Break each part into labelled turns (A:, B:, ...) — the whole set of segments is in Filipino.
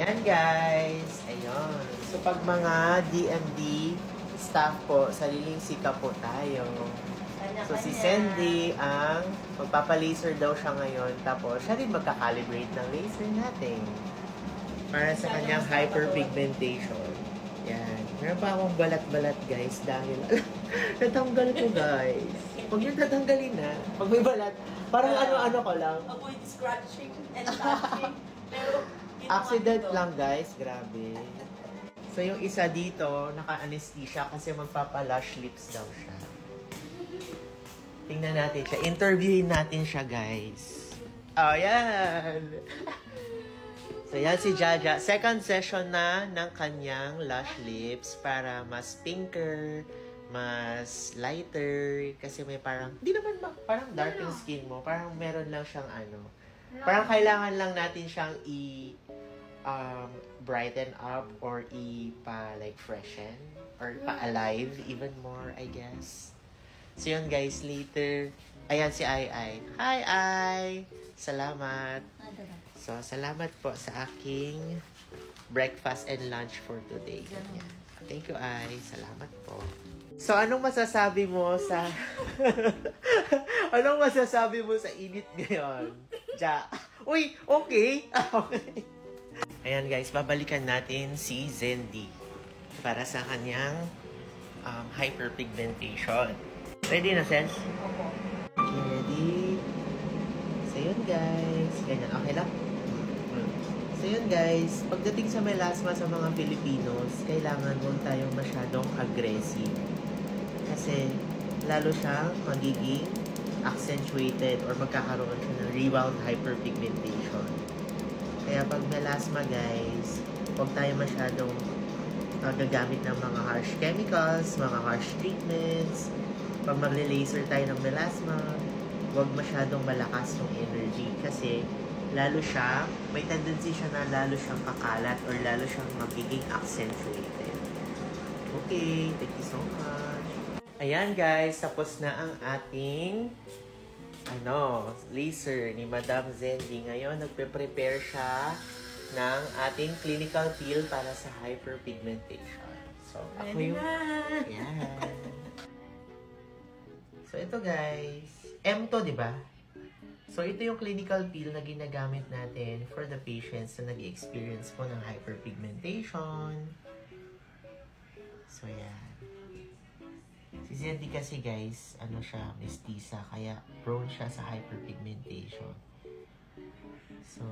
A: Ayan guys, ayun. So pag mga DMD staff po, sariling sika po tayo. So si Sandy ang magpapa-laser daw siya ngayon. Tapos siya rin magka-calibrate ng laser natin. Para sa kanyang hyperpigmentation. Yan. Meron pa akong balat-balat guys dahil natanggal ko guys. Huwag yung tatanggalin na. Pag may balat, parang ano-ano ko lang.
B: Avoid scratching and touching. Pero
A: accident lang guys, grabe. So yung isa dito, naka-anesthesia kasi magpapa-lash lips daw siya. Tingnan natin siya. Interviewin natin siya guys. Oh, yan! So yan si Jaja. Second session na ng kanyang lash lips para mas pinker, mas lighter. Kasi may parang, hindi naman parang dark yung skin mo. Parang meron lang siyang ano. Parang kailangan lang natin siyang brighten up or like freshen or pa-alive even more, I guess. So yun guys, later. Ayan si Ai. Hi Ai! Salamat. So, salamat po sa aking breakfast and lunch for today. Ganyan. Thank you, Ai. Salamat po. So, anong masasabi mo sa... anong masasabi mo sa init ngayon? Ja. Uy, okay. Okay. Ayan guys, babalikan natin si Zendy para sa kanyang hyperpigmentation. Ready na, Sens?
B: Opo.
A: Okay, ready? So, yun guys. Ganyan, okay lang? So yun guys, pagdating sa melasma sa mga Filipinos, kailangan huwag tayong masyadong aggressive. Kasi lalo siyang magiging accentuated or magkakaroon siya ng rebound hyperpigmentation. Kaya pag melasma guys, huwag tayong masyadong gagamit ng mga harsh chemicals, mga harsh treatments. Pag magle-laser tayo ng melasma, huwag masyadong malakas yung energy kasi lalo siya, may tendency siya na lalo siyang kakalat or lalo siyang magiging accentuated. Okay, thank you so much. Ayan guys, tapos na ang ating laser ni Madam Zendy. Ngayon, nagpe-prepare siya ng ating clinical peel para sa hyperpigmentation. So, ako yung... Ayan. So, ito guys. M to, di ba? So, ito yung clinical peel na ginagamit natin for the patients na nag-experience po ng hyperpigmentation. So, yan. Si Zendy kasi guys, siya, mestiza, kaya prone siya sa hyperpigmentation. So,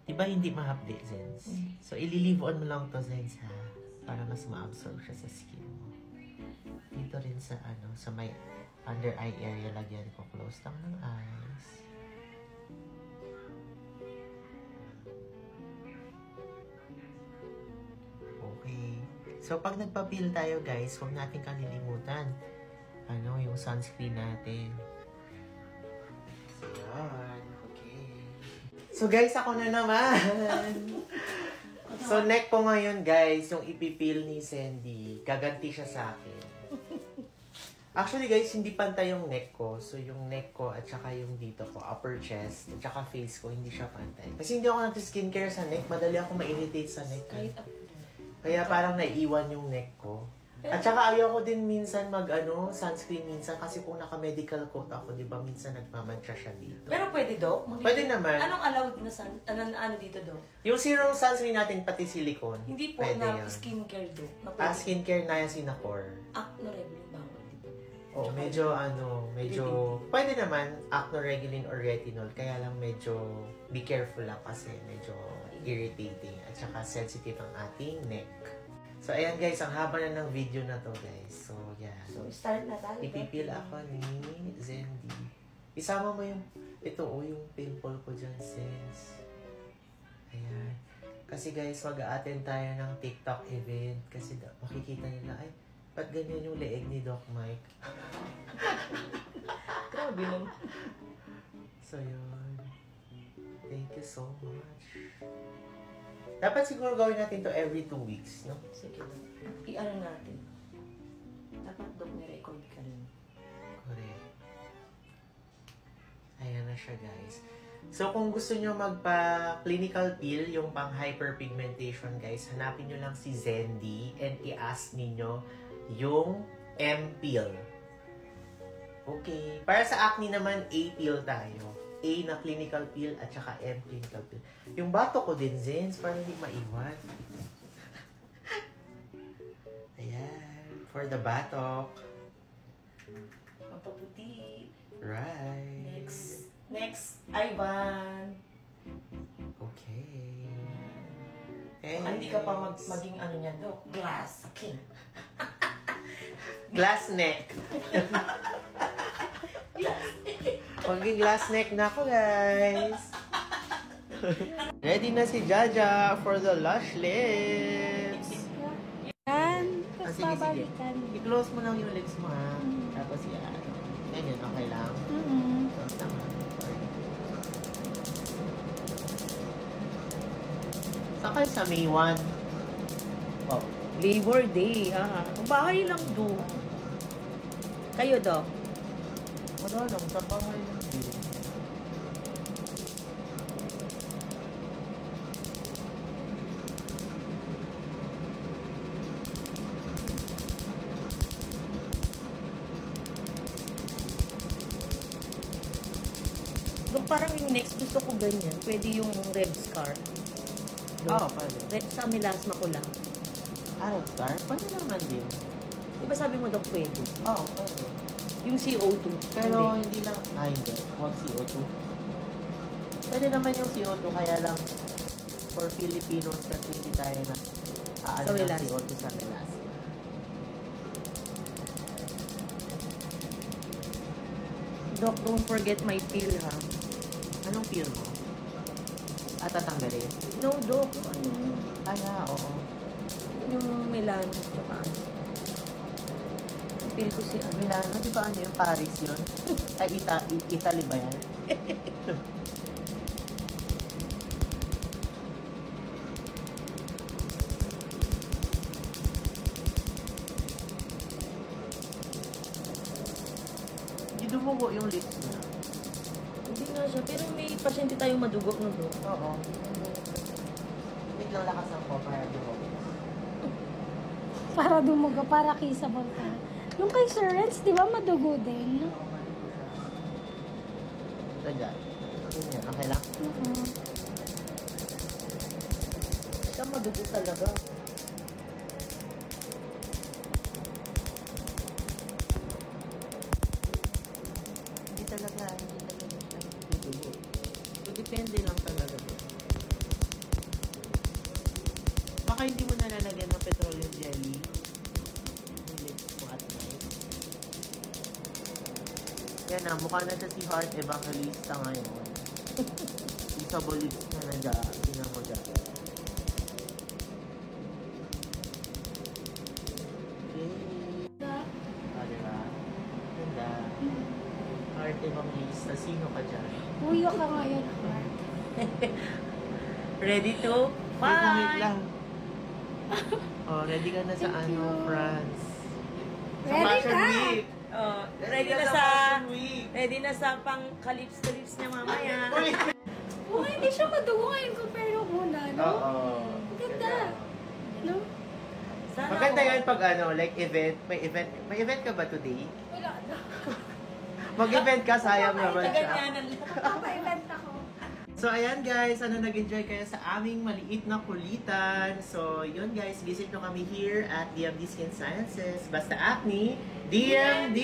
A: diba hindi mahapdi, Zens? So, ili-leave on mo lang to, Zens, ha? Para mas ma-absorb siya sa skin mo. Dito rin sa, sa may under eye area, lagyan ko close lang ng eyes. Okay. So, pag nagpa-peel tayo, guys, huwag natin kalilimutan. Yung sunscreen natin. So, yan. Okay. So, guys, ako na naman. So, neck ko ngayon, guys, yung ipipeel ni Sandy. Gaganti siya sa akin. Actually guys, hindi pantay yung neck ko. So yung neck ko at saka yung dito ko, upper chest, at saka face ko, hindi siya pantay. Kasi hindi ako nag-skincare sa neck. Madali ako ma-irritate sa neck. Kaya parang naiiwan yung neck ko. At saka ayaw ko din minsan sunscreen minsan. Kasi kung naka-medical coat ako, di ba, minsan nagmamantsa siya dito.
B: Pero pwede, Dok?
A: Pwede naman.
B: Anong allowed na dito, Dok?
A: Yung serum sunscreen natin, pati silicone.
B: Hindi po
A: pwede
B: na
A: yan.
B: skincare, Dok.
A: Skincare na yan, Sinacor.
B: Acno-Revlon ba?
A: Oh, medyo pwede naman acno-regulin or retinol, kaya lang medyo be careful lang kasi medyo irritating at saka sensitive ang ating neck. So ayan guys, ang haba na ng video na to guys. So yeah.
B: So start na tayo.
A: Ipipil ako ni Zendy. Isama mo yung yung pimple ko dyan, sis. Ayan. Kasi guys, mag-a-attend tayo ng TikTok event kasi makikita nila ba't ganyan yung leeg ni Doc Mike?
B: Grabe naman.
A: So, yun. Thank you so much. Dapat siguro gawin natin to every 2 weeks, no?
B: Sige. I-ano natin. Dapat, Doc, may record ka rin.
A: Correct. Ayan na siya, guys. So, kung gusto nyo magpa-clinical peel, yung pang hyperpigmentation, guys, hanapin nyo lang si Zendy and i-ask ninyo yung M-peel. Okay. Para sa acne naman, A-peel tayo. A na clinical peel at saka M clinical peel. Yung bato ko din, Zens, para hindi maiwan. Ayan. For the batok.
B: Pampaputi.
A: Right.
B: Next, Ivan.
A: Okay. Okay.
B: Hindi ka pa maging ano niyan, Dok. Glass skin.
A: Glass neck. Maging glass neck na ako, guys. Ready na si Jaja for the lash lips.
C: Yan.
A: Ah,
C: Tapos
A: sige, sige.
C: babalikan.
A: I-close mo lang yung lips mo, ha? Tapos yan. Ganyan, okay lang. Close naman. Saan kayo sa May 1?
B: Oh, Labor Day, ha? Bahay lang doon. Kayo, Dok?
A: Wala lang, sa bahay lang din.
B: Dok, parang yung next gusto ko ganyan. Pwede yung red scar.
A: Oo, pwede.
B: Red sa melasma ko lang.
A: Arrow star? Pwede naman din.
B: Di ba sabi mo, Dok, pwede?
A: Oo, pwede.
B: Yung CO2.
A: Pero hindi lang, hindi. Huwag CO2. Pwede naman yung CO2, kaya lang for Filipinos kasi hindi tayo na
B: Sa
A: ng
B: melasma.
A: CO2 sa melasma.
B: Dok, don't forget my pill, ha?
A: Anong feel mo? At tatanggalin?
B: No, Dok. Ano?
A: Kaya, oo.
B: Yung melan. Tsaka ano. Pill ko si ano.
A: Milano, di ba ano yung Paris yun? Ay, Italy ba yan? Hindi dumugo yung lips niya.
B: Hindi nga siya. Pero may pasyente tayong madugok no, Dok.
A: Oo. Wait lang, lakasan ko para dumugo.
C: Para dumuga, para kissable ka. Yung kay Sir Renz, di ba madugo din?
A: Ito dyan. Yun yan, okay lang?
B: Siya madugok talaga.
A: Hindi talaga siya dudugo. So, depende lang talaga. Baka hindi mo nalalagyan ng petroleum jelly yung lips mo at night. Yan na, mukha na siya si Heart Evangelista ngayon. Isable lips na na dyan. Tingnan mo dyan. Okay. Ah, diba? Ganda. Heart Evangelista. Sino ka dyan?
C: Uyo ka ngayon, Heart.
A: Ready to
B: Bye!
A: wait lang. Oh, ready ka na sa
C: Thank
A: ano,
C: you.
A: France? Sa
C: Ready
A: Fashion
C: na!
A: Week!
B: Oh, ready na sa
A: Fashion Week!
B: ready na sa pang kalips-kalips niya mamaya.
A: Uy!
C: Oh, hindi siya madugo ngayon compare nung una, no?
A: Oo.
C: Ang ganda. No?
B: Sana
A: Maganda
B: all.
A: yan pag ano, like event. May event ka ba today?
C: Wala na.
A: Mag-event ka, sayang naman siya.
B: Ganyanan lang.
C: Papa-event ako.
A: So, ayan guys, sana nag-enjoy kayo sa aming maliit na kulitan. So, yun guys, visit nyo kami here at DMD Skin Sciences. Basta Acne, DMD!